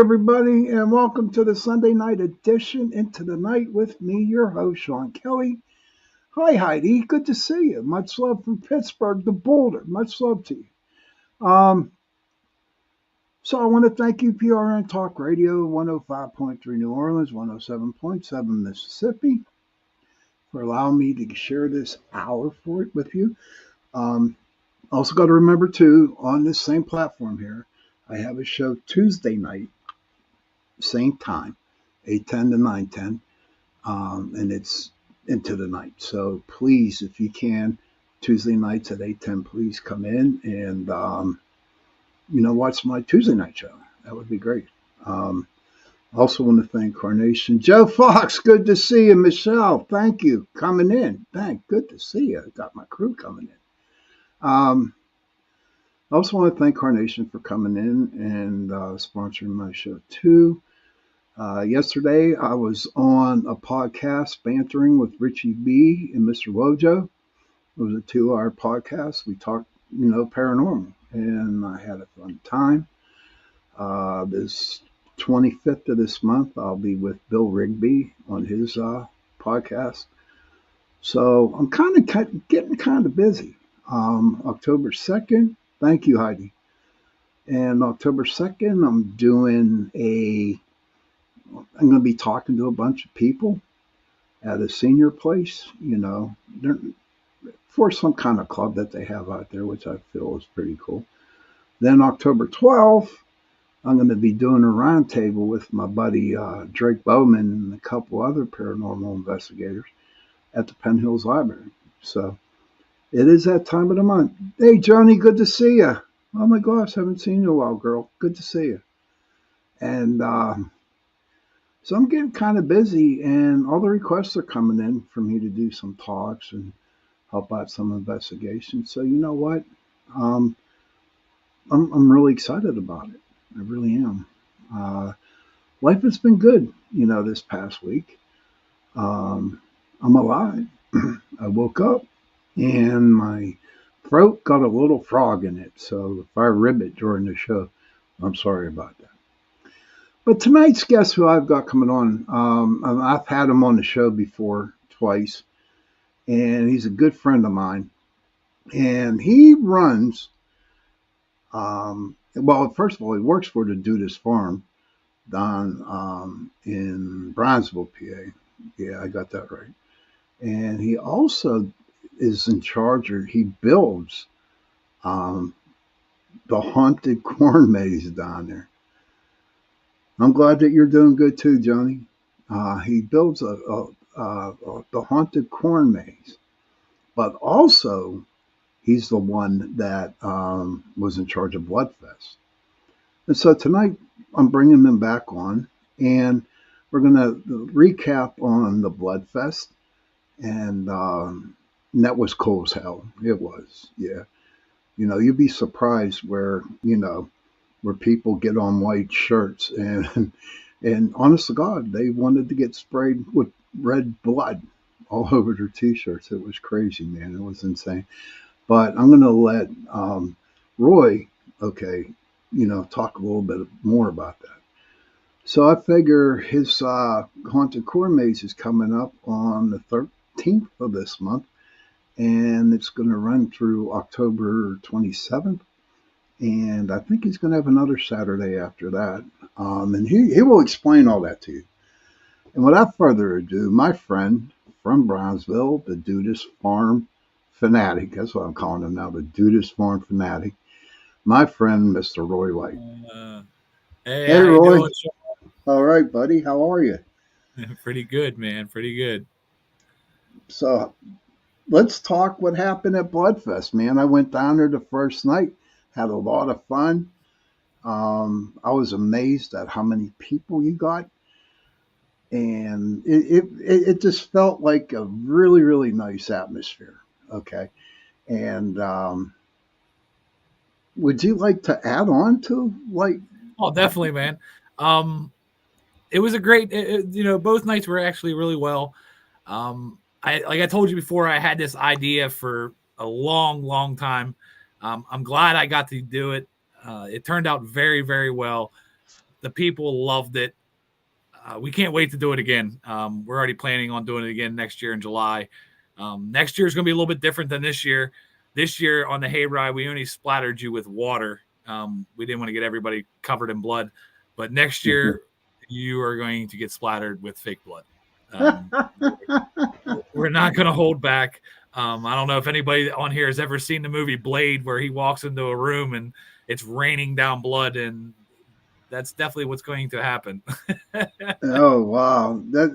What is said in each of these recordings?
everybody, and welcome to the Sunday night edition Into the Night with me, your host, Sean Kelly. Hi, Heidi. Good to see you. Much love from Pittsburgh to Boulder. Much love to you. Um, so I want to thank you, PRN Talk Radio, 105.3 New Orleans, 107.7 Mississippi, for allowing me to share this hour for it with you. Also, got to remember, too, on this same platform here, I have a show Tuesday night, same time, 8:10 to 9:10, and it's into the night. So please, if you can, Tuesday nights at 8:10, please come in and watch my Tuesday night show. That would be great. Also want to thank Carnation. Joe Fox, good to see you. Michelle, thank you coming in. Good to see you. I got my crew coming in. I also want to thank Carnation for coming in and sponsoring my show too. Yesterday, I was on a podcast bantering with Richie B and Mr. Wojo. It was a 2-hour podcast. We talked, paranormal, and I had a fun time. This 25th of this month, I'll be with Bill Rigby on his podcast. So I'm getting kind of busy. October 2nd, thank you, Heidi. And October 2nd, I'm going to be talking to a bunch of people at a senior place, for some kind of club that they have out there, which I feel is pretty cool. Then October 12th, I'm going to be doing a roundtable with my buddy Drake Bowman and a couple other paranormal investigators at the Penn Hills Library. So it is that time of the month. Hey, Johnny, good to see you. Oh, my gosh, haven't seen you in a while, girl. Good to see you. And so I'm getting kind of busy, and all the requests are coming in for me to do some talks and help out some investigations. So you know what? I'm really excited about it. I really am. Life has been good, this past week. I'm alive. I woke up, and my throat got a little frog in it. So if I rib it during the show, I'm sorry about that. But tonight's guest who I've got coming on, I've had him on the show before twice, and he's a good friend of mine. And he runs, first of all, he works for the Duda Farm down in Brownsville, PA. Yeah, I got that right. And he also is in charge, or he builds the haunted corn maze down there. I'm glad that you're doing good too, Johnny. He builds the haunted corn maze, but also he's the one that was in charge of Bloodfest. And so tonight I'm bringing him back on, and we're going to recap on the Bloodfest, and that was cool as hell. It was, yeah. You'd be surprised where people get on white shirts and honest to God, they wanted to get sprayed with red blood all over their t-shirts. It was crazy, man. It was insane. But I'm going to let Roy, talk a little bit more about that. So I figure his haunted corn maze is coming up on the 13th of this month, and it's going to run through October 27th. And I think he's going to have another Saturday after that. And he will explain all that to you. And without further ado, my friend from Brownsville, the Duda Farm fanatic, that's what I'm calling him now, the Duda Farm fanatic, my friend, Mr. Roy White. Hey, how Roy. You doing, Sean? All right, buddy. How are you? Pretty good, man. Pretty good. So let's talk what happened at Bloodfest, man. I went down there the first night. Had a lot of fun. I was amazed at how many people you got. And it just felt like a really, really nice atmosphere. Okay. And would you like to add on to Oh, definitely, man. It was a great, both nights were actually really well. I told you before, I had this idea for a long, long time. I'm glad I got to do it. It turned out very, very well. The people loved it. We can't wait to do it again. We're already planning on doing it again next year in July. Next year is going to be a little bit different than this year. This year on the hayride, we only splattered you with water. We didn't want to get everybody covered in blood. But next year, you are going to get splattered with fake blood. We're not going to hold back. I don't know if anybody on here has ever seen the movie Blade, where he walks into a room and it's raining down blood, and that's definitely what's going to happen. Oh wow! But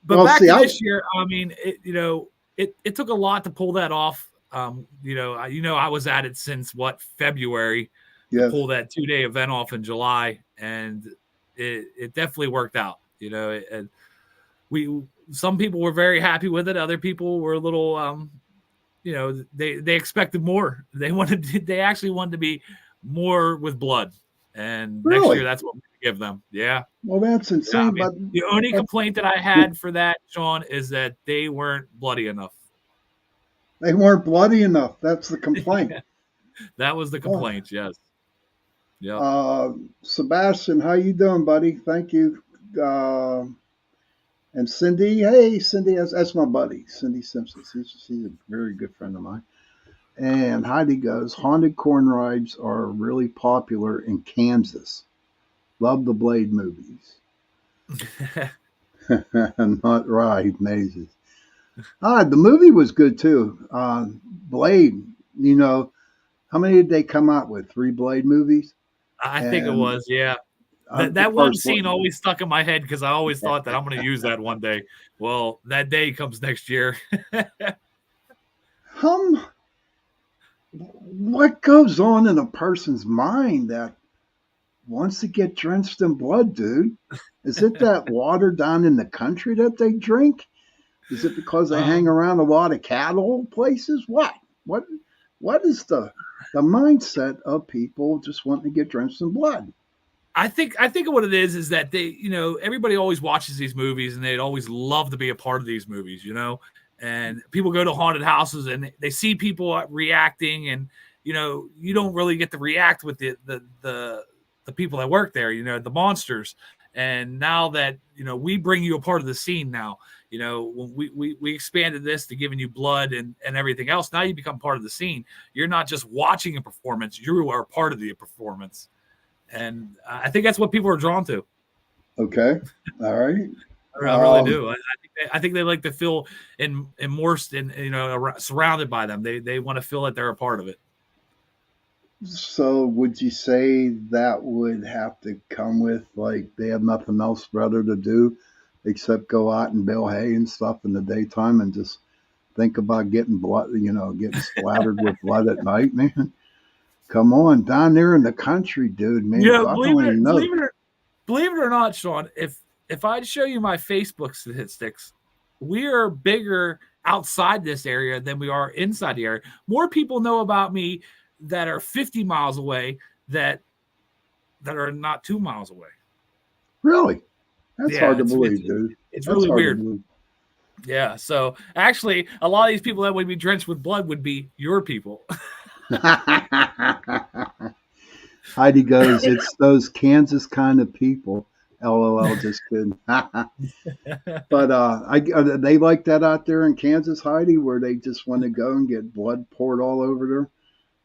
Well, back see, to this year, I mean, it took a lot to pull that off. I was at it since February to yes. pull that 2-day event off in July, and it definitely worked out. Some people were very happy with it. Other people were a little, they expected more. They actually wanted to be more with blood. And next year, Really? that's what we give them. Yeah. Well, that's Yeah. I insane. mean, But the only but complaint that I had for that, Sean, is that they weren't bloody enough. they weren't bloody enough. That's the complaint. That was the Oh. complaint. Yes. Yep. Sebastian, how you doing, buddy? Thank you. Uh, and Cindy, hey, Cindy, that's my buddy, Cindy Simpson. She's a very good friend of mine. And Heidi goes, haunted corn rides are really popular in Kansas. Love the Blade movies. Not ride mazes. The movie was good too. Blade, how many did they come out with? 3 Blade movies? I think it And was. Yeah. the That one first scene one. always stuck in my head because I always thought that I'm going to use that one day. Well, that day comes next year. What goes on in a person's mind that wants to get drenched in blood, dude? Is it that water down in the country that they drink? Is it because they hang um, around a lot of cattle places? What what is the mindset of people just wanting to get drenched in blood? I think what it is that everybody always watches these movies and they'd always love to be a part of these movies, and people go to haunted houses and they see people reacting, and you don't really get to react with the people that work there, the monsters. And now that we bring you a part of the scene now, when we expanded this to giving you blood and everything else, now you become part of the scene. You're not just watching a performance, you are part of the performance. And I think that's what people are drawn to. Okay, all right. I really do. I think they like to feel immersed in, surrounded by them. They want to feel that they're a part of it. So would you say that would have to come with, like, they have nothing else better to do except go out and bale hay and stuff in the daytime and just think about getting blood, getting splattered with blood at night, man? Come on, down there in the country, dude, man. God Believe only it, knows. believe it or not, Sean, if I'd show you my Facebook statistics, we are bigger outside this area than we are inside the area. More people know about me that are 50 miles away that are not 2 miles away. Really? That's Yeah, hard to believe, dude. it's That's really hard to weird. believe. Yeah, so actually, a lot of these people that would be drenched with blood would be your people. Heidi goes, it's those Kansas kind of people. LOL, just kidding. But they like that out there in Kansas, Heidi, where they just want to go and get blood poured all over them.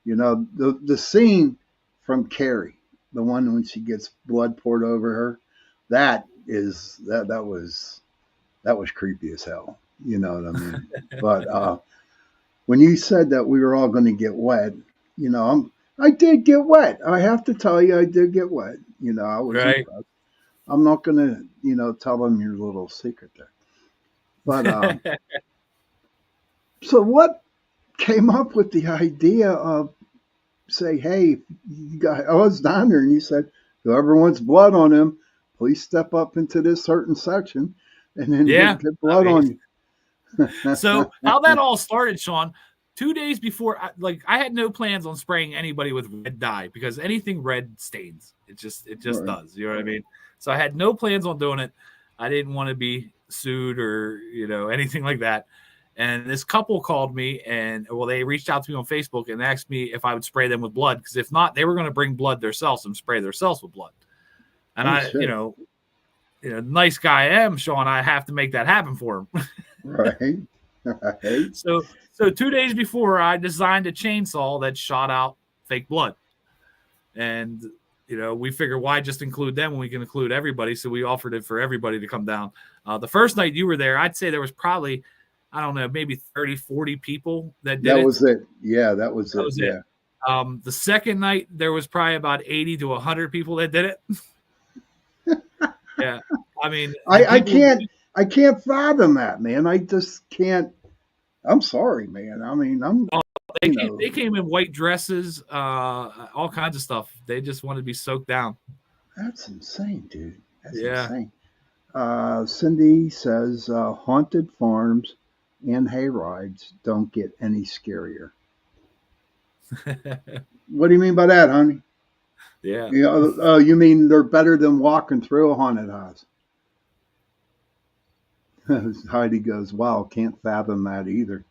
The scene from Carrie, the one when she gets blood poured over her, that was creepy as hell. You know what I mean? But when you said that we were all going to get wet, I did get wet. I have to tell you, I did get wet. I was Right. impressed. I'm not going to, tell them your little secret there. But so what came up with the idea of say, hey, I was down there and you said, whoever wants blood on him, please step up into this certain section and then Yeah. get blood on you. So how that all started, Sean, 2 days before, I had no plans on spraying anybody with red dye because anything red stains. It just Right. does. You know what I mean? So I had no plans on doing it. I didn't want to be sued or, anything like that. And this couple called me and, they reached out to me on Facebook and asked me if I would spray them with blood. Because if not, they were going to bring blood themselves and spray themselves with blood. And Oh I, shit. nice guy I am, Sean, I have to make that happen for him. Right. Right. So 2 days before, I designed a chainsaw that shot out fake blood, and we figured why just include them when we can include everybody. So we offered it for everybody to come down. The first night you were there, I'd say there was probably, I don't know, maybe 30, 40 people that did That it. was it. Yeah, that was That it. was it. Yeah. The second night, there was probably about 80 to 100 people that did it. Yeah. I mean, I, and I people, can't I can't fathom that, man. I just can't. I'm sorry, man. I mean, I'm they you came, know they came in white dresses, all kinds of stuff. They just wanted to be soaked down. that's insane, dude. That's Yeah. insane. Cindy says haunted farms and hayrides don't get any scarier. What do you mean by that, honey? Yeah. You mean they're better than walking through a haunted house? Heidi goes, "Wow, can't fathom that either."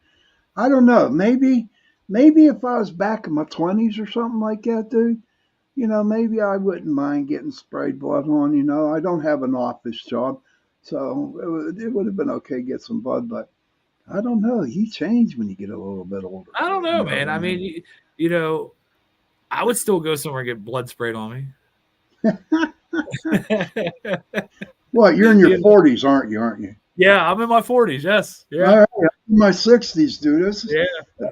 I don't know. Maybe if I was back in my 20s or something like that, dude. Maybe I wouldn't mind getting sprayed blood on. I don't have an office job, so it would have been okay to get some blood. But I don't know. You change when you get a little bit older. I don't know, You know man. what I I mean, mean? you know, I would still go somewhere and get blood sprayed on me. What? You're in your You know? 40s, aren't you? Aren't you? Yeah, I'm in my 40s. Yes. All Yeah. right. I'm in my 60s, dude. Yeah.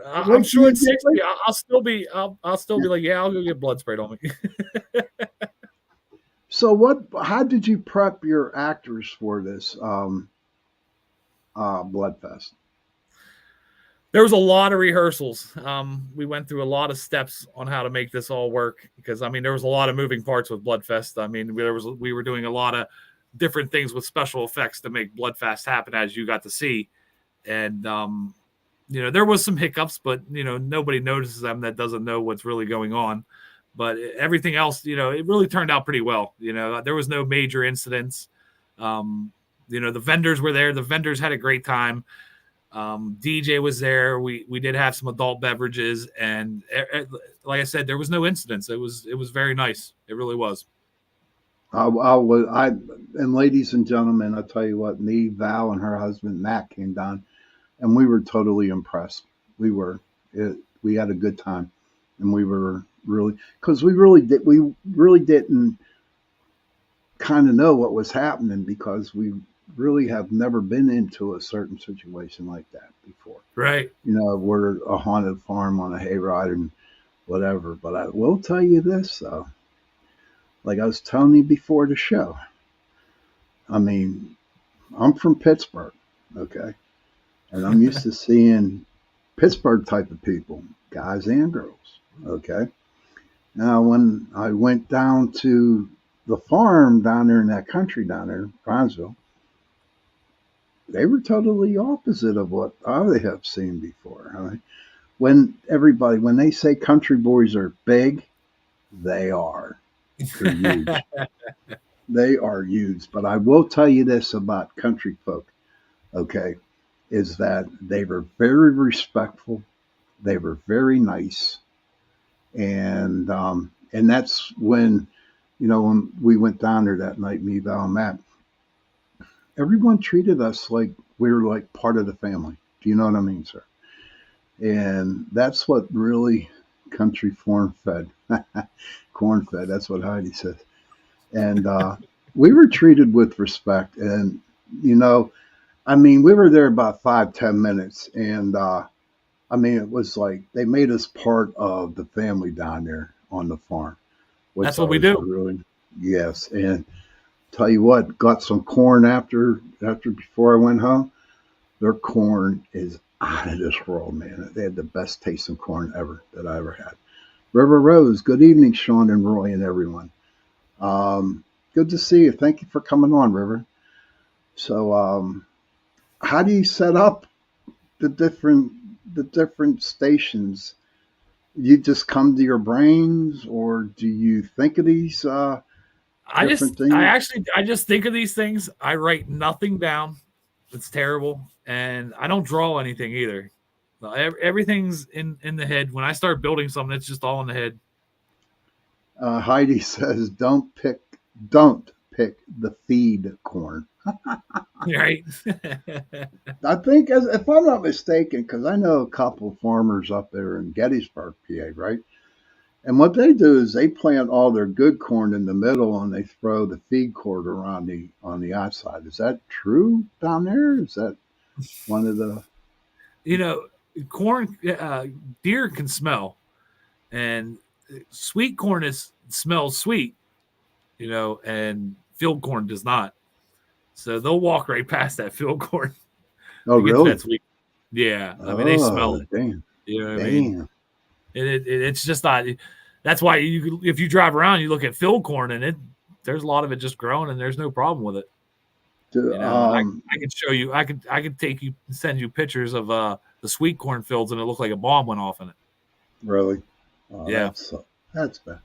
I'm Wait till sure you at get 60, I'll still be, I'll still be like, yeah, I'll go get blood sprayed on me. So what? How did you prep your actors for this blood fest? There was a lot of rehearsals. We went through a lot of steps on how to make this all work because I mean there was a lot of moving parts with Bloodfest. I mean we were doing a lot of different things with special effects to make Bloodfest happen, as you got to see, and there was some hiccups, but nobody notices them that doesn't know what's really going on. But everything else, it really turned out pretty well. There was no major incidents. The vendors were there. The vendors had a great time. DJ was there. We did have some adult beverages, and like I said, there was no incidents. It was very nice. It really was. And ladies and gentlemen, I'll tell you what, me, Val, and her husband Matt came down, and we were totally impressed. We were, we had a good time, and we were really because we really didn't kind of know what was happening because we really have never been into a certain situation like that before. Right. We're a haunted farm on a hayride and whatever. But I will tell you this though, like I was telling you before the show. I mean, I'm from Pittsburgh, okay, and I'm used to seeing Pittsburgh type of people, guys and girls, okay. Now, when I went down to the farm down there in that country down there, Bronzeville, they were totally opposite of what I have seen before. I mean, when they say country boys are big, they are. They're huge. They are huge. But I will tell you this about country folk, okay, is that they were very respectful. They were very nice. And that's when we went down there that night, me, Val, and Matt, everyone treated us like we were like part of the family. Do you know what I mean, sir? And that's what really country corn fed. That's what Heidi says. And we were treated with respect. And you know, I mean, we were there about 5-10 minutes, and I mean, it was like they made us part of the family down there on the farm, That's which I what we was do. really yes. And tell you what, got some corn after before I went home. Their corn is out of this world, man. They had the best tasting corn ever that I ever had. River Rose, good evening, Sean and Roy and everyone. Good to see you. Thank you for coming on, River. So, how do you set up the different stations? You just come to your brains, or do you think of these different things? I just think of these things. I write nothing down. It's terrible, and I don't draw anything either. Everything's in the head. When I start building something, it's just all in the head. Heidi says, "Don't pick don't pick the feed corn. Right. I think, as if I'm not mistaken, because I know a couple of farmers up there in Gettysburg, PA, right? And what they do is they plant all their good corn in the middle, and they throw the feed corn around the on the outside. Is that true down there? Is that one of the? You know, corn, deer can smell, and sweet corn smells sweet, and field corn does not. So they'll walk right past that field corn Oh, to get to really? that sweet. Yeah, I mean they smell Oh, it. damn, You know what I mean? damn. It's just not. That's why if you drive around, you look at field corn, and there's a lot of it just growing, and there's no problem with it. Do, And I can show you. I could send you pictures of the sweet corn fields, and it looked like a bomb went off in it. really? Oh, Yeah. that's bad.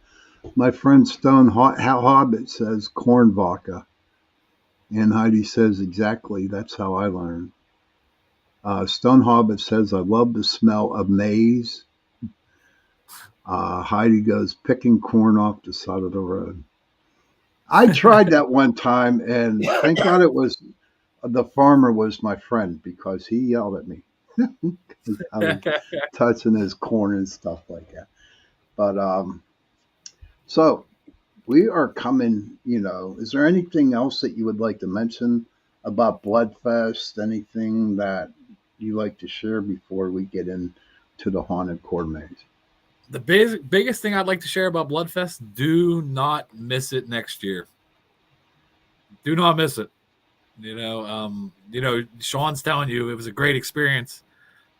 My friend Stone Hobbit says corn vodka, and Heidi says exactly. That's how I learned. Stone Hobbit says I love the smell of maize. Heidi goes picking corn off the side of the road. I tried that one time, and thank God it was the farmer was my friend because he yelled at me because I was touching his corn and stuff like that. But so we are coming. Is there anything else that you would like to mention about Bloodfest? Anything that you like to share before we get into the haunted corn maze? The biggest thing I'd like to share about Bloodfest: do not miss it next year. Do not miss it. Sean's telling you it was a great experience.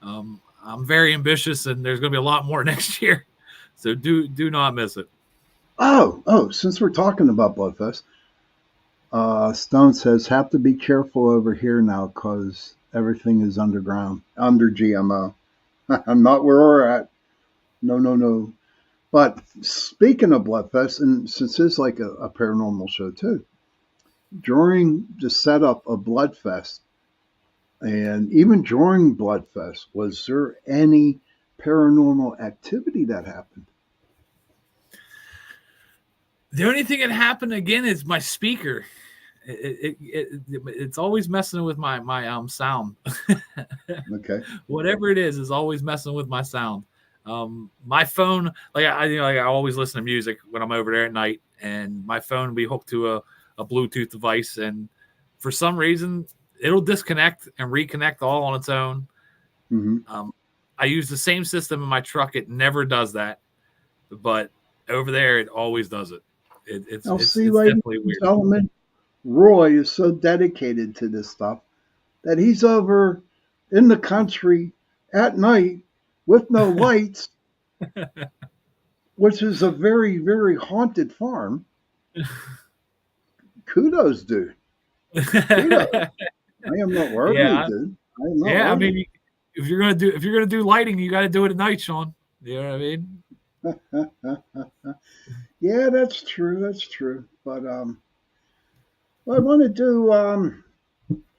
I'm very ambitious, and there's going to be a lot more next year. So do not miss it. Oh! Since we're talking about Bloodfest, Stone says have to be careful over here now because everything is underground, under GMO. I'm not where we're at. No, no, no. But speaking of Bloodfest, and since it's like a paranormal show too, during the setup of Bloodfest, and even during Bloodfest, was there any paranormal activity that happened? The only thing that happened again is my speaker. It's always messing with my sound. Okay. Whatever it is always messing with my sound. My phone, like I always listen to music when I'm over there at night, and my phone will be hooked to a Bluetooth device, and for some reason it'll disconnect and reconnect all on its own. Mm-hmm. I use the same system in my truck; it never does that, but over there it always does it. It's Now, it's see, it's ladies definitely and weird. gentlemen, Roy is so dedicated to this stuff that he's over in the country at night with no lights, which is a very, very haunted farm. Kudos, dude. Kudos. I am not worthy, Yeah, dude. I am not yeah. I worthy. mean, if you're gonna do lighting, you got to do it at night, Sean. You know what I mean? Yeah, that's true. That's true. But what I want to do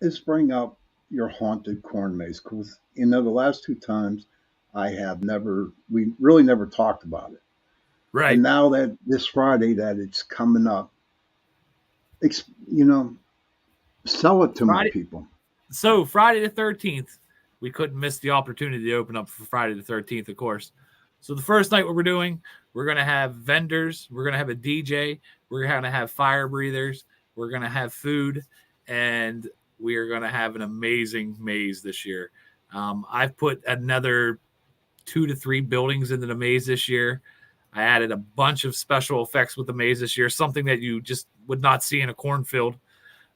is bring up your haunted corn maze because the last two times we really never talked about it, and Right. now that this Friday that it's coming up, ex- you know, sell it to my Friday. people. So Friday the 13th, we couldn't miss the opportunity to open up for Friday the 13th, of course. So the first night, what we're doing, we're gonna have vendors, we're gonna have a DJ, we're gonna have fire breathers, we're gonna have food, and we are gonna have an amazing maze this year. I've put another 2 to 3 buildings into the maze this year. I added a bunch of special effects with the maze this year, something that you just would not see in a cornfield.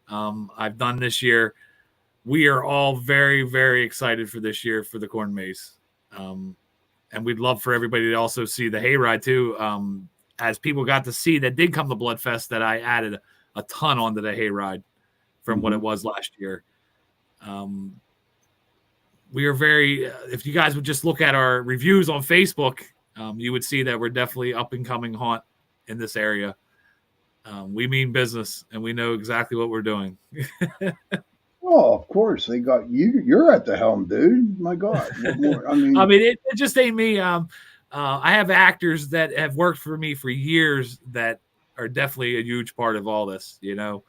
I've done this year. We are all very, very excited for this year for the corn maze. And we'd love for everybody to also see the hayride too. As people got to see that did come to Bloodfest, that I added a ton onto the hayride from what Hmm. it was last year. We are very, if you guys would just look at our reviews on Facebook, you would see that we're definitely up and coming haunt in this area. We mean business, and we know exactly what we're doing. Oh, of course they got you. You're at the helm, dude. My God, what more? I I mean, mean, it just ain't me. I have actors that have worked for me for years that are definitely a huge part of all this. The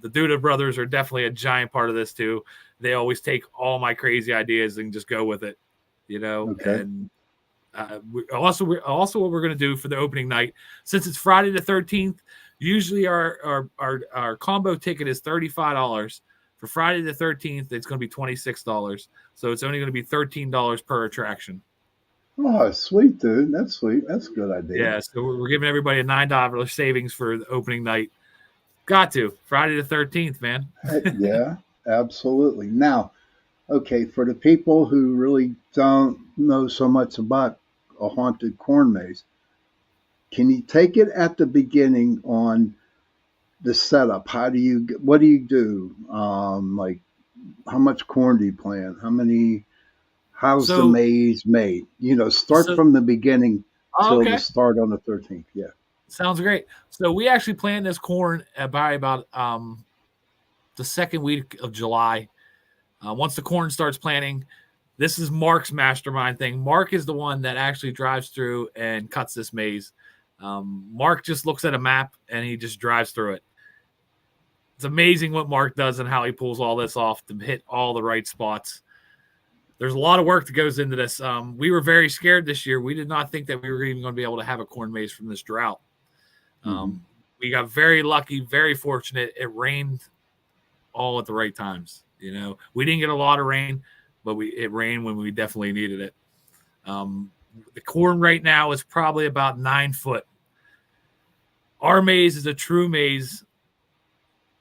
Duda brothers are definitely a giant part of this too. They always take all my crazy ideas and just go with it. Okay. And also what we're going to do for the opening night, since it's Friday the 13th. Usually our combo ticket is $35. For Friday the 13th, it's going to be $26. So it's only going to be $13 per attraction. Oh, sweet, dude. That's sweet. That's a good idea. Yeah, so we're giving everybody a $9 savings for the opening night. Got to Friday the 13th, man. Yeah, absolutely. Now, okay, for the people who really don't know so much about a haunted corn maze, can you take it at the beginning on the setup? What do you do? Like, how much corn do you plant? How's the So maze made? Start so from the beginning till the okay, start on the 13th. Yeah. sounds great. So we actually planted this corn by about the second week of July. Once the corn starts planting, this is Mark's mastermind thing. Mark is the one that actually drives through and cuts this maze. Mark just looks at a map and he just drives through it. It's amazing what Mark does and how he pulls all this off to hit all the right spots. There's a lot of work that goes into this. We were very scared this year. We did not think that we were even going to be able to have a corn maze from this drought. Hmm. We got very lucky, very fortunate. It rained all at the right times. We didn't get a lot of rain, but it rained when we definitely needed it. The corn right now is probably about 9 foot. Our maze is a true maze.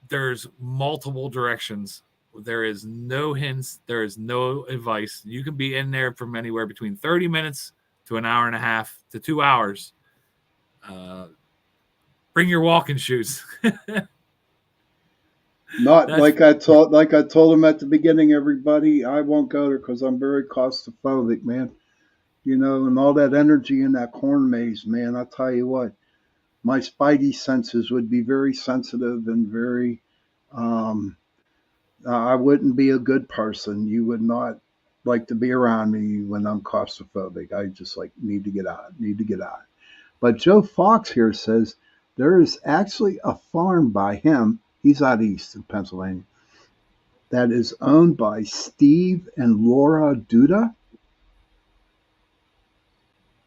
There's multiple directions. There is no hints. There is no advice. You can be in there from anywhere between 30 minutes to an hour and a half to 2 hours. Bring your walking shoes. Not That's like I told him at the beginning. Everybody, I won't go there because I'm very claustrophobic, man. And all that energy in that corn maze, man. I tell you what, my spidey senses would be very sensitive and very. Um, I wouldn't be a good person. You would not like to be around me when I'm claustrophobic. I just like need to get out. Need to get out. But Joe Fox here says there is actually a farm by him. He's out east in Pennsylvania that is owned by Steve and Laura Duda.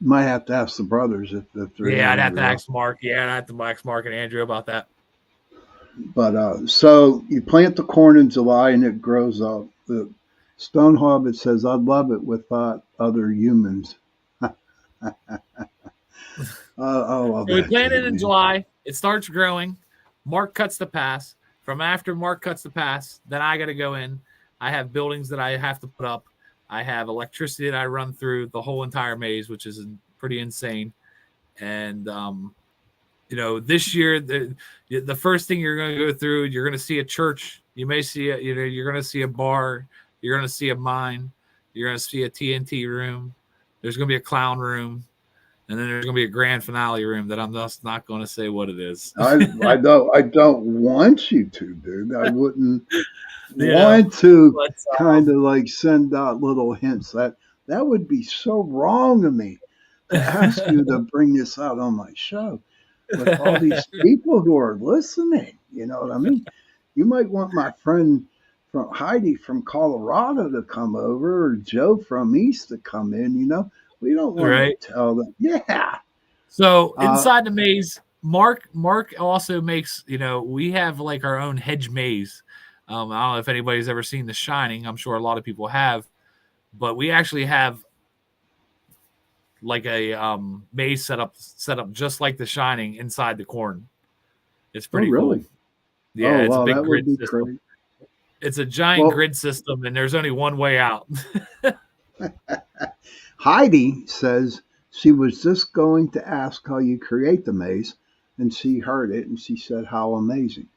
Might have to ask the brothers if they're Yeah, there I'd have to anymore. ask Mark. Yeah, I'd have to ask Mark and Andrew about that. But so you plant the corn in July and it grows up. The Stone Hobbit says, "I'd love it without other humans." I love So we that planted kid, in man. July. It starts growing. Mark cuts the pass. From after Mark cuts the pass, then I got to go in. I have buildings that I have to put up. I have electricity that I run through the whole entire maze, which is pretty insane. And this year the first thing you're going to go through, you're going to see a church. You may see you're going to see a bar. You're going to see a mine. You're going to see a TNT room. There's going to be a clown room. And then there's going to be a grand finale room that I'm just not going to say what it is. I don't want you to, dude. I wouldn't you know, want to but kind of like send out little hints. That would be so wrong of me to ask you to bring this out on my show with all these people who are listening. You know what I mean? You might want my friend from Heidi from Colorado to come over, or Joe from East to come in. We don't want to right. tell them. Yeah. So Uh, inside the maze, Mark also makes, we have like our own hedge maze. I don't know if anybody's ever seen The Shining. I'm sure a lot of people have, but we actually have like a maze set up just like The Shining inside the corn. It's oh, pretty cool. really? Yeah, Oh, it's a wow. big That would grid be system. great. It's a giant Well, grid system, and there's only one way out. Heidi says she was just going to ask how you create the maze, and she heard it and she said, "How amazing."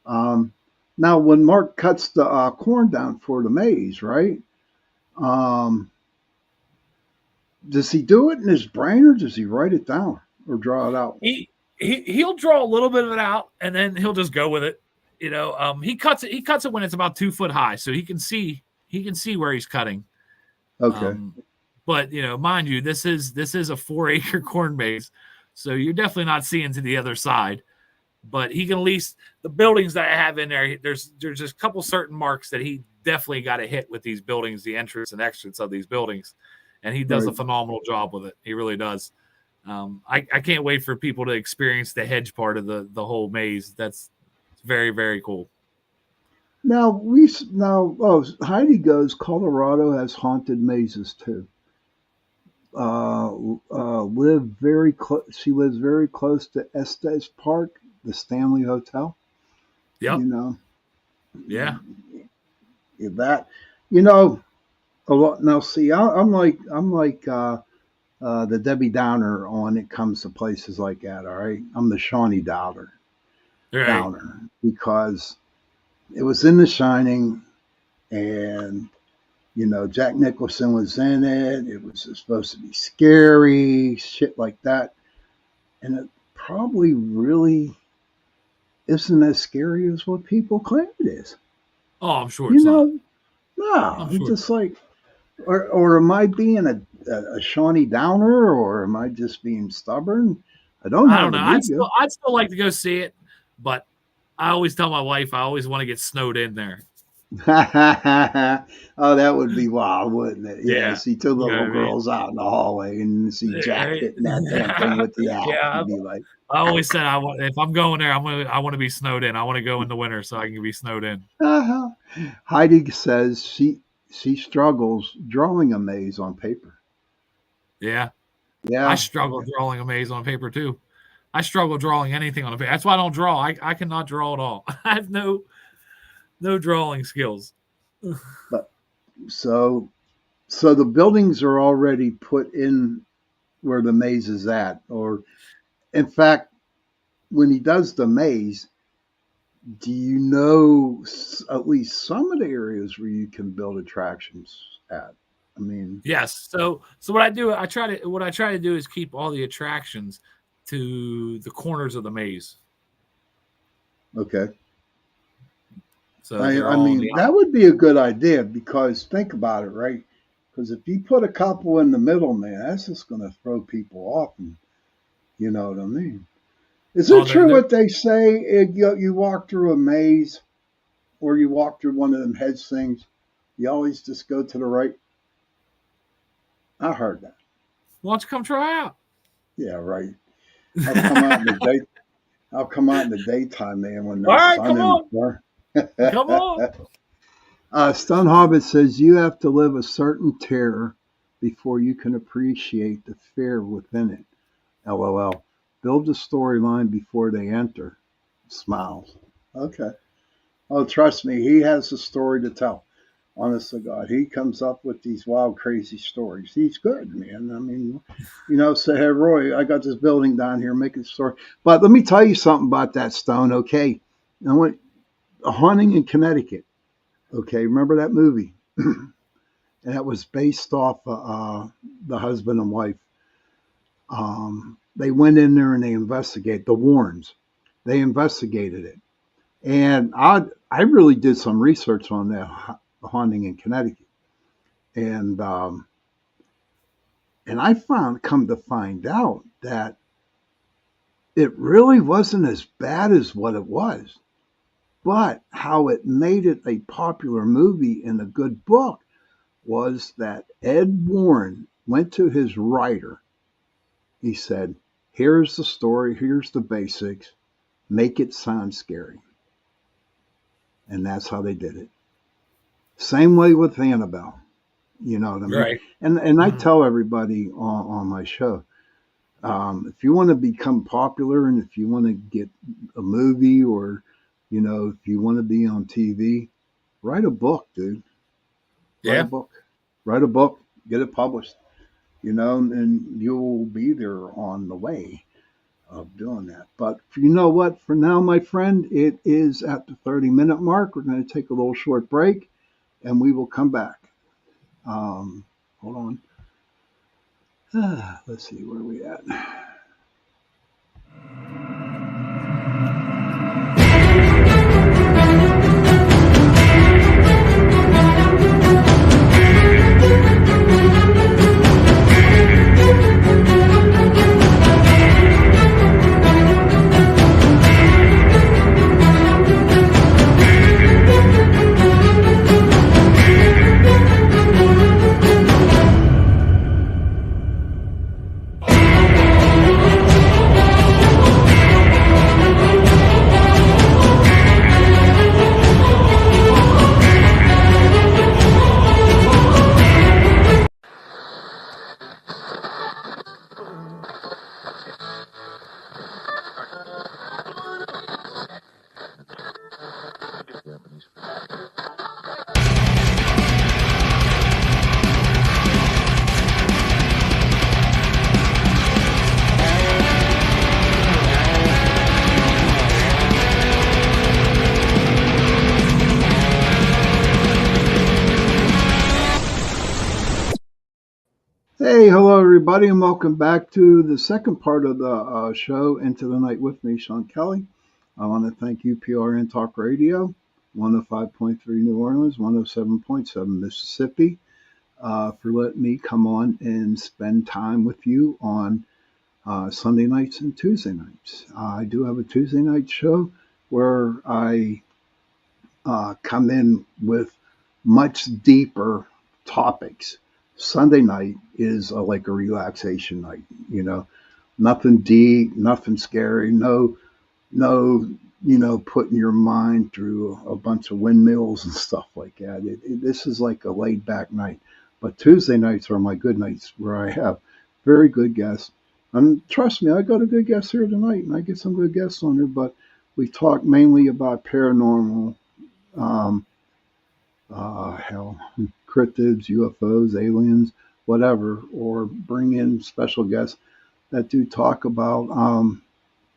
Um, Now, when Mark cuts the corn down for the maze, right? Um, does he do it in his brain or does he write it down or draw it out? He'll draw a little bit of it out, and then he'll just go with it. He cuts it. He cuts it when it's about 2 foot high, so he can see where he's cutting. Okay. Um, but mind you, this is a 4 acre corn maze, So you're definitely not seeing to the other side. But he can at least the buildings that I have in there. There's just a couple certain marks that he definitely got to hit with these buildings, the entrance and exits of these buildings, and he does a phenomenal job with it. He really does. I can't wait for people to experience the hedge part of the whole maze. That's very, very cool. Now Heidi goes. Colorado has haunted mazes too. She lives very close to Estes Park, the Stanley Hotel. Yep. You know. Yeah. That. You know. A lot. Now, see, I'm like the Debbie Downer when it comes to places like that. All right, I'm the Shawnee Downer. Right. Downer because it was in The Shining, and Jack Nicholson was in it. It was supposed to be scary, shit like that, and it probably really isn't as scary as what people claim it is. Oh, I'm sure it's not. No, I'm just like, or am I being a Shawnee Downer, or am I just being stubborn? I don't know. I'd still like to go see it, but I always tell my wife I always want to get snowed in there. Oh, that would be wild, wouldn't it? Yeah. See two little girls out in the hallway and see Jack hitting that damn thing with the axe. Yeah, be like, I always said if I'm going there, I want to be snowed in. I want to go in the winter so I can be snowed in. Heidi says she struggles drawing a maze on paper. Yeah. I struggle drawing a maze on paper too. I struggle drawing anything on a paper. That's why I don't draw. I cannot draw at all. I have no drawing skills. But so the buildings are already put in where the maze is at, or in fact, when he does the maze, do you know at least some of the areas where you can build attractions at? I mean, yes. So what I try to do is keep all the attractions to the corners of the maze. Okay. So I mean, that would be a good idea because think about it, right? Because if you put a couple in the middle, man, that's just going to throw people off. And you know what I mean? Is it true what they say? You walk through a maze or you walk through one of them hedge things, you always just go to the right? I heard that. Why don't you come try out? Yeah, right. I'll come out in the daytime, man, when there's sun come on. Come on. Stone Hobbit says you have to live a certain terror before you can appreciate the fear within it. LOL. Build the storyline before they enter. Smiles. Okay. Oh, trust me, he has a story to tell. Honest to God, he comes up with these wild, crazy stories. He's good, man. I mean, say, hey, Roy, I got this building down here, making a story. But let me tell you something about that, Stone, okay? I went Haunting in Connecticut. Okay, remember that movie? And that was based off the husband and wife. They went in there and they investigated the Warrens. They investigated it, and I really did some research on that Haunting in Connecticut, and I come to find out that it really wasn't as bad as what it was. But how it made it a popular movie and a good book was that Ed Warren went to his writer. He said, here's the story, here's the basics, make it sound scary. And that's how they did it. Same way with Annabelle. You know what I mean? Right. And I tell everybody on my show, if you want to become popular and if you want to get a movie or if you want to be on TV, write a book, dude. Write a book, get it published, and you'll be there on the way of doing that. But you know what? For now, my friend, it is at the 30-minute mark. We're going to take a little short break, and we will come back. Hold on. Let's see, where are we at? Hey, hello everybody, and welcome back to the second part of the show, Into the Night with me, Sean Kelly. I want to thank UPRN Talk Radio, 105.3 New Orleans, 107.7 Mississippi, for letting me come on and spend time with you on Sunday nights and Tuesday nights. I do have a Tuesday night show where I come in with much deeper topics. Sunday night is like a relaxation night, nothing deep, nothing scary, no, putting your mind through a bunch of windmills and stuff like that. This is like a laid back night. But Tuesday nights are my good nights where I have very good guests. And trust me, I got a good guest here tonight, and I get some good guests on here, but we talk mainly about paranormal, um, hell, cryptids, UFOs, aliens, whatever, or bring in special guests that do talk about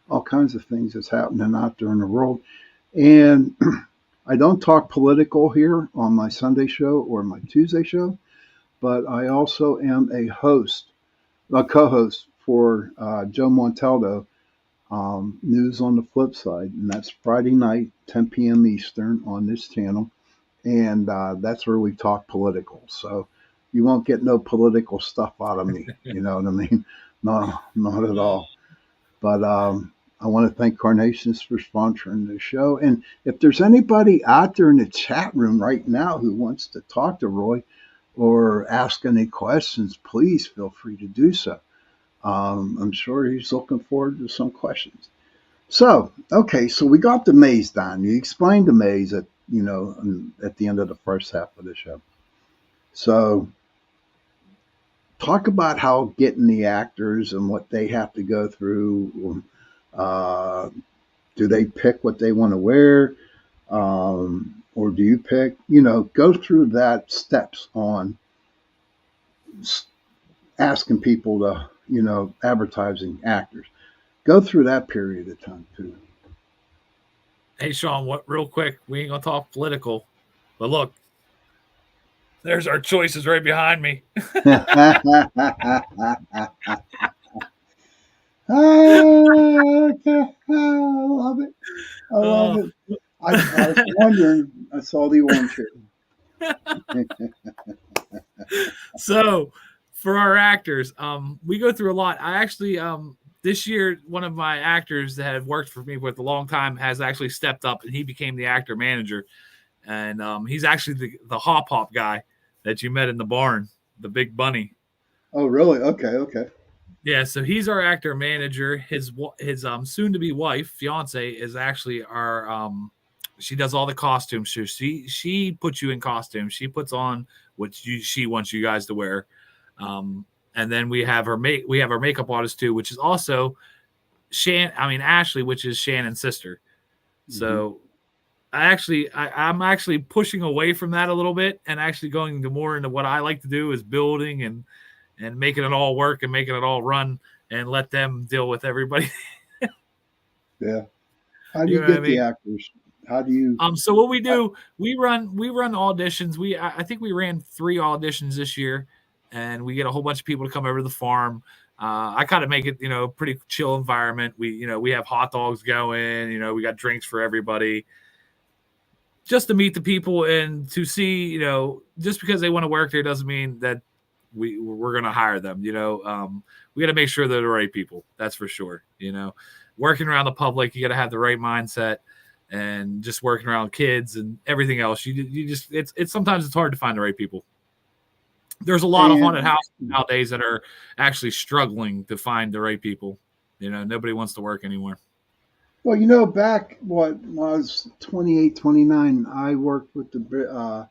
all kinds of things that's happening out there in the world. And I don't talk political here on my Sunday show or my Tuesday show, but I also am a co-host for Joe Montaldo, News on the Flip Side, and that's Friday night, 10 p.m. Eastern on this channel, and that's where we talk political. So you won't get no political stuff out of me. You know what I mean? No, not at all. But I want to thank Carnations for sponsoring the show. And if there's anybody out there in the chat room right now who wants to talk to Roy or ask any questions, please feel free to do so. I'm sure he's looking forward to some questions. So, okay, so we got the maze down. You explained the maze at the end of the first half of the show. So, talk about how getting the actors and what they have to go through. Uh, do they pick what they want to wear? Or do you pick, go through that steps on asking people to, advertising actors. Go through that period of time too. Hey, Sean, what real quick? We ain't gonna talk political, but look, there's our choices right behind me. Okay. I love it. I love Oh, it. I was wondering. I saw the orange here. so for our actors, we go through a lot. I actually, this year, one of my actors that had worked for me for a long time has actually stepped up, and he became the actor manager. And he's actually the hop hop guy that you met in the barn, the big bunny. Oh, really? Okay. Okay. Yeah, so he's our actor manager. His soon to be wife, fiance, is actually our she does all the costumes. So she puts you in costumes. She puts on what she wants you guys to wear. And then we have our makeup artist too, which is also Ashley, which is Shannon's sister. Mm-hmm. So I'm actually pushing away from that a little bit and actually going to more into what I like to do is building and making it all work and making it all run and let them deal with everybody. Yeah. How do You you know what I get the mean? actors? How do you? So what we do, we run auditions. I think we ran 3 auditions this year, and we get a whole bunch of people to come over to the farm. I kind of make it, pretty chill environment. We have hot dogs going. We got drinks for everybody, just to meet the people and to see. Just because they want to work there doesn't mean that we're going to hire them. We got to make sure they're the right people. That's for sure. Working around the public, you got to have the right mindset, and just working around kids and everything else. You just it's sometimes it's hard to find the right people. There's a lot of haunted And houses nowadays that are actually struggling to find the right people. Nobody wants to work anymore. well, back when I was 28, 29, I worked with the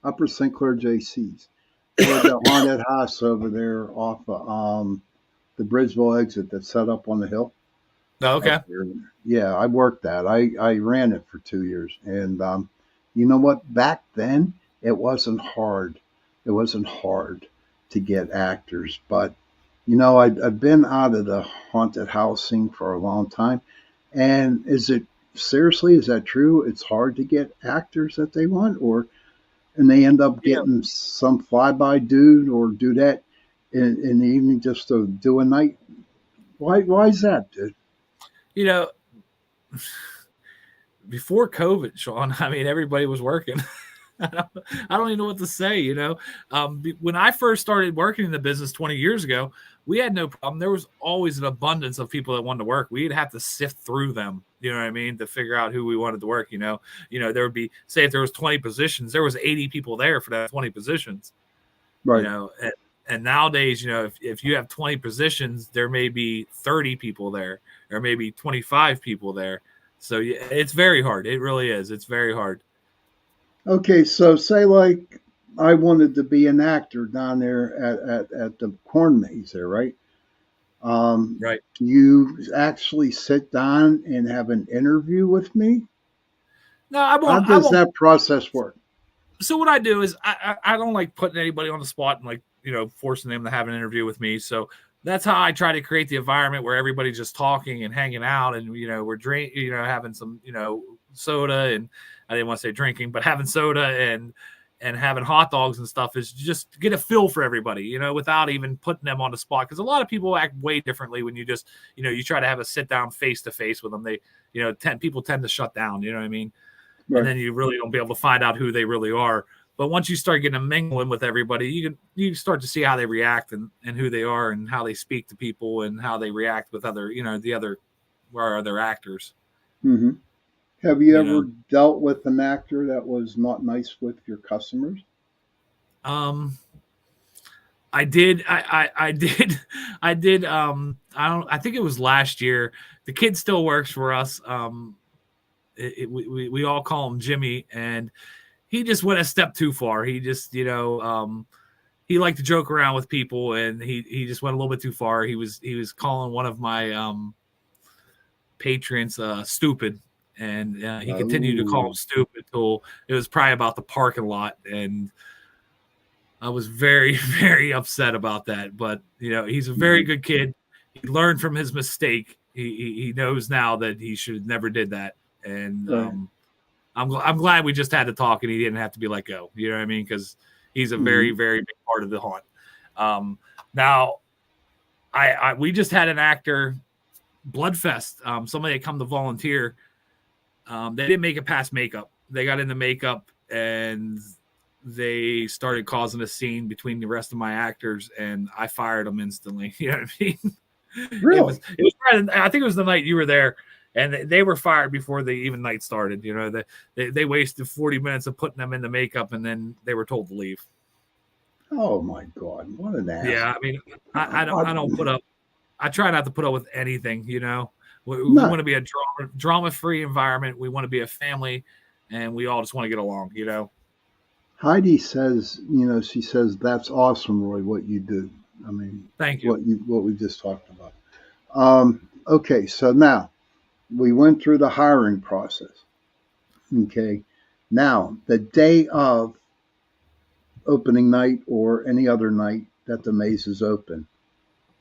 Upper St. Clair JCs. They had the haunted house over there off of, the Bridgeville exit that's set up on the hill Oh, up okay. there. Yeah, I worked that. I ran it for 2 years. And you know what? Back then, it wasn't hard. It wasn't hard to get actors. But, I've been out of the haunted house scene for a long time. And is that true? It's hard to get actors that they want, and they end up Yeah. getting some flyby dude or dudette in the evening just to do a night? Why is that, dude? You know, before COVID, Sean, I mean, everybody was working. I don't even know what to say. When I first started working in the business 20 years ago, we had no problem. There was always an abundance of people that wanted to work. We'd have to sift through them, you know what I mean, to figure out who we wanted to work. There would be, say, if there was 20 positions, there was 80 people there for that 20 positions. You Right. know, and nowadays, if you have 20 positions, there may be 30 people there, or maybe 25 people there. So yeah, it's very hard. It really is. It's very hard. Okay, so say like I wanted to be an actor down there at the corn maze there, right? Right. Do you actually sit down and have an interview with me? No, I How won't. I does won't. that process work? So what I do is I don't like putting anybody on the spot and, like, forcing them to have an interview with me. So that's how I try to create the environment where everybody's just talking and hanging out, and we're having some soda, and I didn't want to say drinking, but having soda and having hot dogs and stuff, is just to get a feel for everybody, without even putting them on the spot, because a lot of people act way differently when you just you try to have a sit down face to face with them. They people tend to shut down, you know what I mean? And Right. then you really don't be able to find out who they really are. But once you start getting a mingling with everybody, you start to see how they react, and who they are, and how they speak to people, and how they react with other the other actors. Hmm. Have you You ever know, dealt with an actor that was not nice with your customers? um, I did. I did. I did. I don't. I think it was last year. The kid still works for us. We all call him Jimmy, and he just went a step too far. He just, he liked to joke around with people, and he just went a little bit too far. He was calling one of my patrons stupid, and he continued to call him Oh. stupid till it was probably about the parking lot, and I was very very upset about that. But he's a very Mhm. good kid. He learned from his mistake. He knows now that he should never did that, and Right. I'm glad we just had to talk and he didn't have to be let go. You know what I mean? Because he's a very, Hmm. very big part of the haunt. Now, we just had an actor, Bloodfest. Somebody had come to volunteer. They didn't make it past makeup. They got into makeup, and they started causing a scene between the rest of my actors, and I fired them instantly. You know what I mean? Really? I think it was the night you were there, and they were fired before the even night started. They wasted 40 minutes of putting them in the makeup, and then they were told to leave. Oh my God! What an ass! Yeah, I mean, I don't put up. I try not to put up with anything. We No. want to be a drama free environment. We want to be a family, and we all just want to get along. Heidi says, she says that's awesome, Roy, what you do. I mean, Thank you. what we just talked about. Okay, so now we went through the hiring process. Okay, now the day of opening night or any other night that the maze is open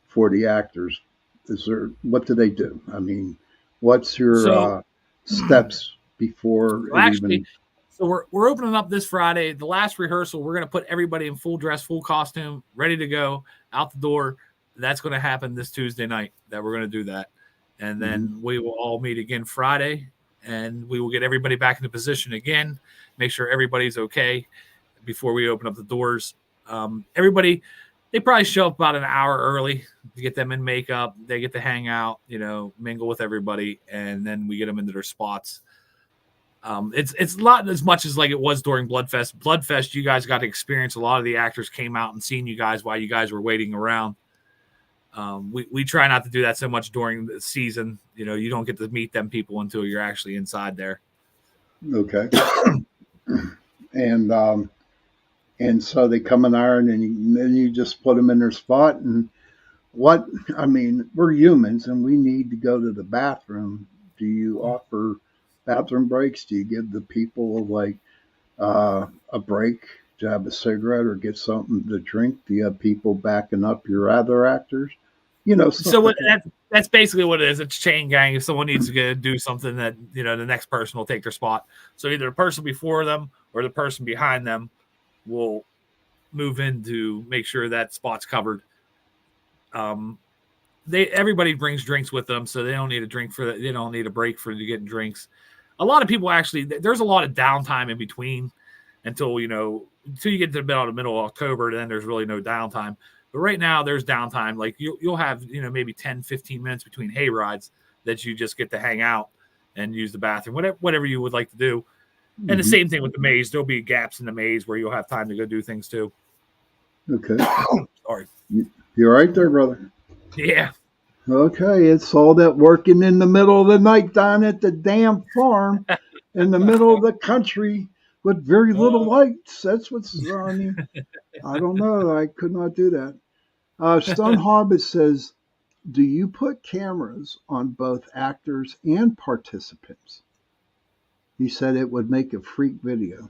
for the actors, is there what do they do? I mean, what's your So, steps before so it actually, even? so we're opening up this Friday. The last rehearsal, we're going to put everybody in full dress, full costume, ready to go out the door. That's going to happen this Tuesday night. That we're going to do that, and Mhm. then we will all meet again Friday, and we will get everybody back into position again. Make sure everybody's okay before we open up the doors. Everybody, they probably show up about an hour early to get them in makeup. They get to hang out, mingle with everybody, and then we get them into their spots. It's not as much as like it was during Bloodfest. Bloodfest, you guys got to experience. A lot of the actors came out and seen you guys while you guys were waiting around. We try not to do that so much during the season. You don't get to meet them people until you're actually inside there. Okay, and and so they come in iron, and then you just put them in their spot. And what I mean, we're humans, and we need to go to the bathroom. Do you offer bathroom breaks? Do you give the people like a break to have a cigarette or get something to drink? Do you have people backing up your other actors? So Stuff like that. that's basically what it is. It's chain gang. If someone needs to do something, that the next person will take their spot. So either the person before them or the person behind them will move in to make sure that spot's covered. Um, everybody brings drinks with them, so they don't need a drink for they don't need a break for getting drinks. A lot of people actually there's a lot of downtime in between until until you get to about the middle of October, then there's really no downtime. But right now there's downtime. Like you'll have maybe 10-15 minutes between hay rides that you just get to hang out and use the bathroom, whatever you would like to do. And the Mm-hmm. same thing with the maze. There'll be gaps in the maze where you'll have time to go do things too. Okay. Sorry. You're right there, brother. Yeah. Okay, it's all that working in the middle of the night down at the damn farm in the middle of the country with very little lights. That's what's, I mean, I don't know. I could not do that. Stone Hobbit says, do you put cameras on both actors and participants? He said it would make a freak video.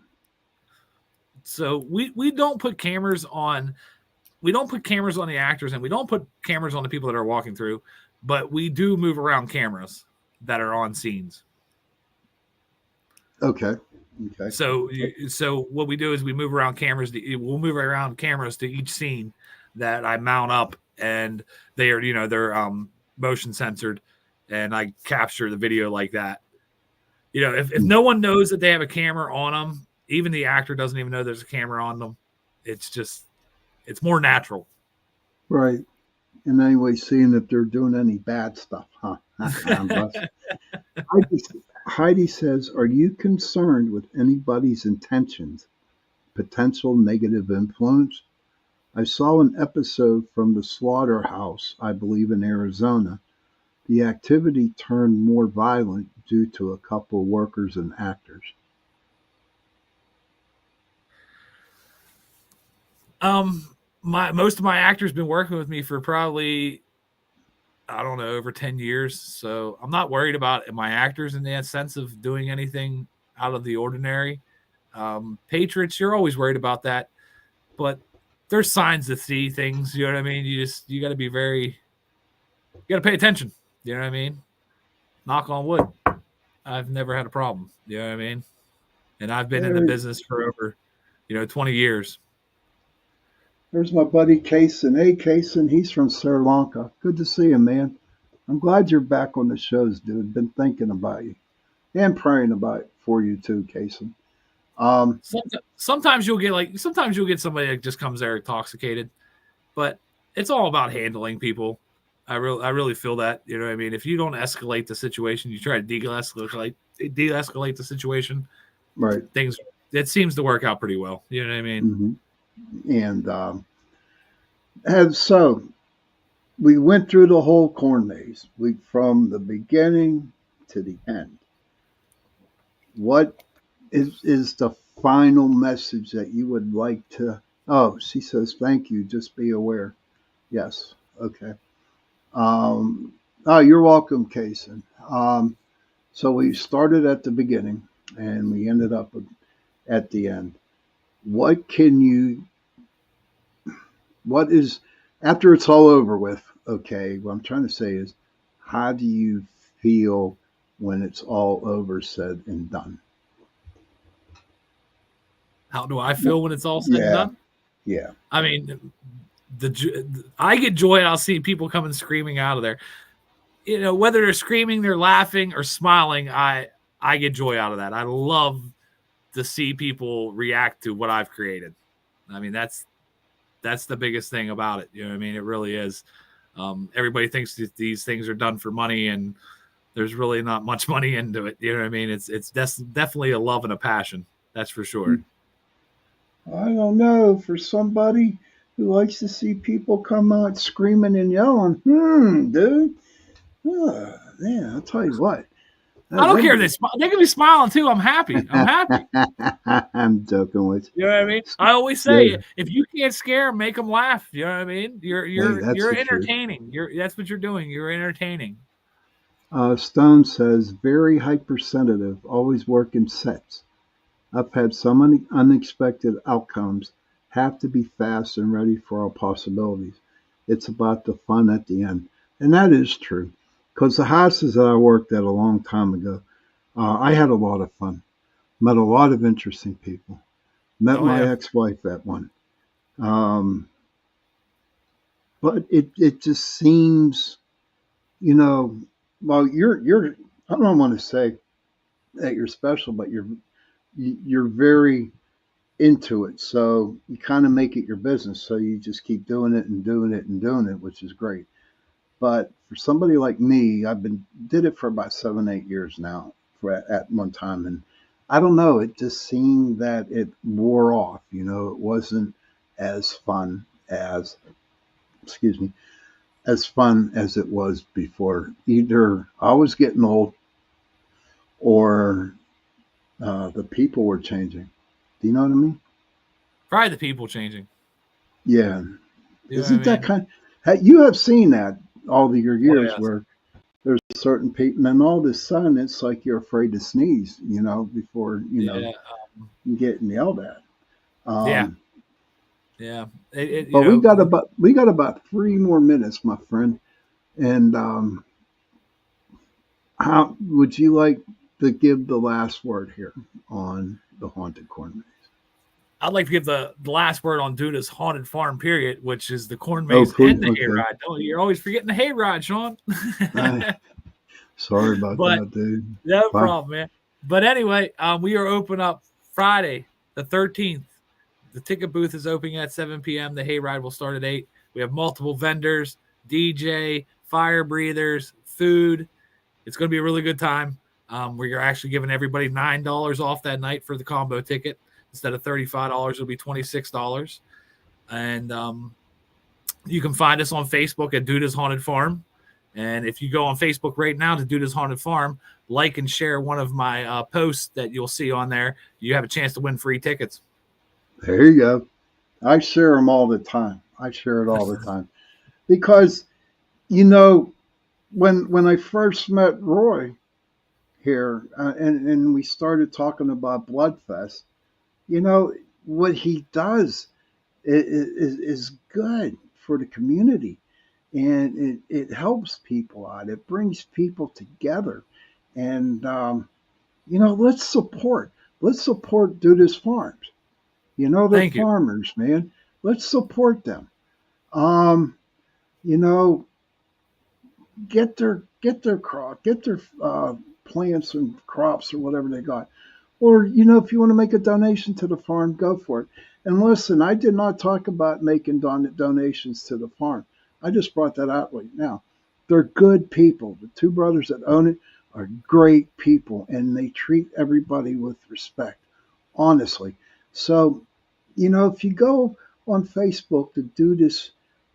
So we don't put cameras on. We don't put cameras on the actors, and we don't put cameras on the people that are walking through. But we do move around cameras that are on scenes. Okay. Okay. So what we do is we move around cameras. We'll move around cameras to each scene that I mount up, and they are they're motion censored, and I capture the video like that. If no one knows that they have a camera on them, even the actor doesn't even know there's a camera on them. It's more natural. Right. And anyway, seeing if they're doing any bad stuff, huh? Heidi says, are you concerned with anybody's intentions, potential negative influence? I saw an episode from the slaughterhouse, I believe in Arizona. The activity turned more violent due to a couple of workers and actors. Most of my actors been working with me for probably, I don't know, over 10 years. So I'm not worried about my actors in that sense of doing anything out of the ordinary. Patriots, you're always worried about that, but there's signs to see things. You know what I mean? You got to be you got to pay attention. You know what I mean? Knock on wood. I've never had a problem. You know what I mean? And I've been in the business for over, 20 years. There's my buddy Kason. Hey, Kason, he's from Sri Lanka. Good to see him, man. I'm glad you're back on the shows, dude. Been thinking about you and praying about it for you too, Kason. Sometimes you'll get somebody that just comes there intoxicated, but it's all about handling people. I really feel that. You know what I mean? If you don't escalate the situation, you try to de-escalate the situation. Right. It seems to work out pretty well. You know what I mean? Mm-hmm. And so we went through the whole corn maze. From the beginning to the end. What is the final message that you would like to? Oh, she says, thank you. Just be aware. Yes. Okay. Oh, you're welcome, Kason. So we started at the beginning and we ended up at the end. What is, after it's all over with, okay, what I'm trying to say is, how do you feel when it's all over, said and done? How do I feel when it's all said and done? Yeah. I mean, I get joy out of seeing people coming screaming out of there. Whether they're screaming, they're laughing, or smiling, I get joy out of that. I love to see people react to what I've created. I mean, that's the biggest thing about it. You know what I mean? It really is. Everybody thinks that these things are done for money, and there's really not much money into it. You know what I mean? It's definitely a love and a passion. That's for sure. I don't know. For somebody who likes to see people come out screaming and yelling, dude. Yeah, I'll tell you what. I don't care if they can be smiling too. I'm happy. I'm joking with you. You know what I mean? I always say, if you can't scare them, make them laugh. You know what I mean? You're entertaining. That's what you're doing. You're entertaining. Stone says, very hypersensitive, always working sets. I've had so many unexpected outcomes, have to be fast and ready for all possibilities. It's about the fun at the end. And that is true. Because the houses that I worked at a long time ago, I had a lot of fun. Met a lot of interesting people. Met my ex-wife at one. But but it just seems, you know, well, you're I don't want to say that you're special, but you're very into it. So you kind of make it your business. So you just keep doing it and doing it and doing it, which is great. But for somebody like me, I've been did it for about 7, 8 years now at one time, and I don't know. It just seemed that it wore off. It wasn't as fun as excuse me as fun as it was before. Either I was getting old, or the people were changing. Do you know what I mean? Probably the people changing. Yeah. You know what I Isn't that mean? kind? You have seen that all of your Oh years yes. where there's certain people, and all of a sudden it's like you're afraid to sneeze, before Yeah. you get yelled at. Yeah. Um, Yeah. but we got about 3 more minutes, my friend. And how would you like to give the last word here on the haunted corn maze? I'd like to give the last word on Duda's haunted farm period, which is the corn Oh, maze please. and the Okay. hayride. Don't you're always forgetting the hayride, Sean. I, sorry about But that, dude. no Bye. problem, man. But anyway, we are open up Friday, the 13th. The ticket booth is opening at 7 p.m. The hayride will start at 8. We have multiple vendors, DJ, fire breathers, food. It's going to be a really good time. Where you're actually giving everybody $9 off that night for the combo ticket. Instead of $35, it'll be $26. And you can find us on Facebook at Duda's Haunted Farm. And if you go on Facebook right now to Duda's Haunted Farm, like and share one of my posts that you'll see on there, you have a chance to win free tickets. There you go. I share them all the time. I share it all the time because you know when I first met Roy here, and we started talking about Bloodfest, what he does is good for the community, and it helps people out. It brings people together, and let's support Dudas Farms. They're Thank you. farmers, man. Let's support them. Um, you know, get their plants and crops or whatever they got. Or if you want to make a donation to the farm, go for it. And listen, I did not talk about making donations to the farm. I just brought that out right now. They're good people. The two brothers that own it are great people, and they treat everybody with respect, honestly. So, if you go on Facebook to do this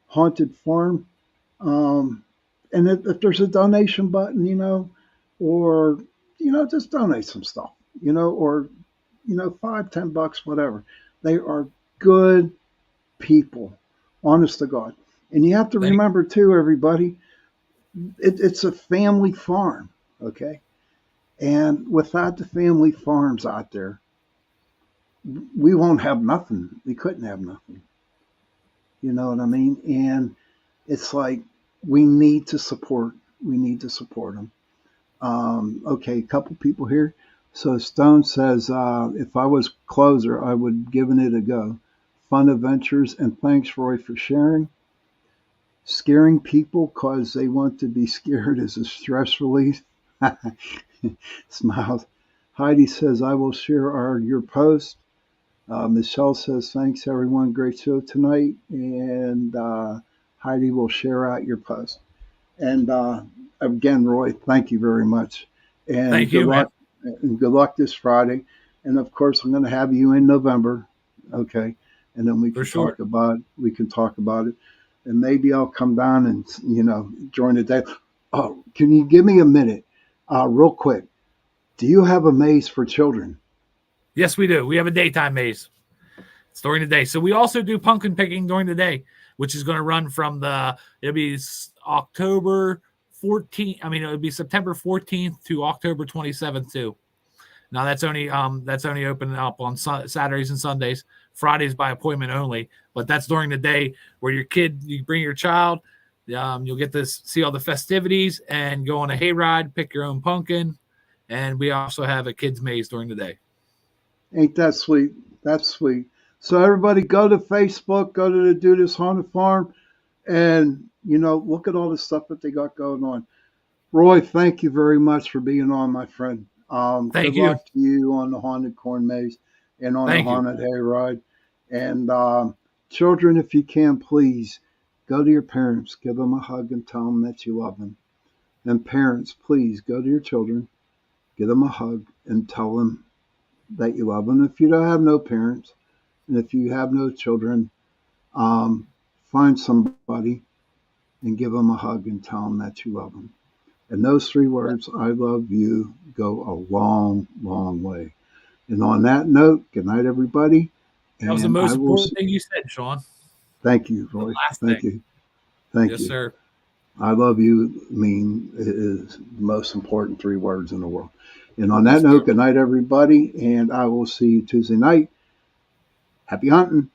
haunted farm, um, and if there's a donation button, or just donate some stuff, or 5, $10, whatever. They are good people, honest to God. And you have to Thank remember too, everybody, it's a family farm, okay? And without the family farms out there, we won't have nothing. We couldn't have nothing. You know what I mean? And it's like we need to support. We need to support them. Okay, a couple people here. So Stone says, if I was closer, I would given it a go. Fun adventures, and thanks, Roy, for sharing. Scaring people because they want to be scared is a stress relief. Smiles. Heidi says, I will share your post. Michelle says, thanks, everyone. Great show tonight. And Heidi will share out your post. And again, Roy, thank you very much, and thank good you, man. luck. And good luck this Friday. And of course, I'm going to have you in November, okay? And then we For can sure. talk about it, and maybe I'll come down and join the day. Oh, can you give me a minute, real quick? Do you have a maze for children? Yes, we do. We have a daytime maze. It's during the day. So we also do pumpkin picking during the day, which is going to run from it'll be October 14th. I mean, it'll be September 14th to October 27th too. Now that's only open up on Saturdays and Sundays. Fridays by appointment only, but that's during the day where you bring your child. You'll get to see all the festivities and go on a hayride, pick your own pumpkin, and we also have a kids maze during the day. Ain't that sweet? That's sweet. So everybody, go to Facebook, go to the Do This Haunted Farm. And, look at all the stuff that they got going on. Roy, thank you very much for being on, my friend. Good Thank you. luck to you on the haunted corn maze and on the Thank you. haunted hayride. And children, if you can, please go to your parents, give them a hug, and tell them that you love them. And parents, please go to your children, give them a hug, and tell them that you love them. If you don't have no parents, and if you have no children, um, find somebody and give them a hug and tell them that you love them. And those three words, I love you, go a long, long way. And on that note, good night, everybody. That was the And I most will important thing you said, Sean. thank you, The Roy. last Thank thing. you. Thank Yes, you. sir. I love you is the most important three words in the world. And on that Yes, note, sir. good night, everybody. And I will see you Tuesday night. Happy hunting.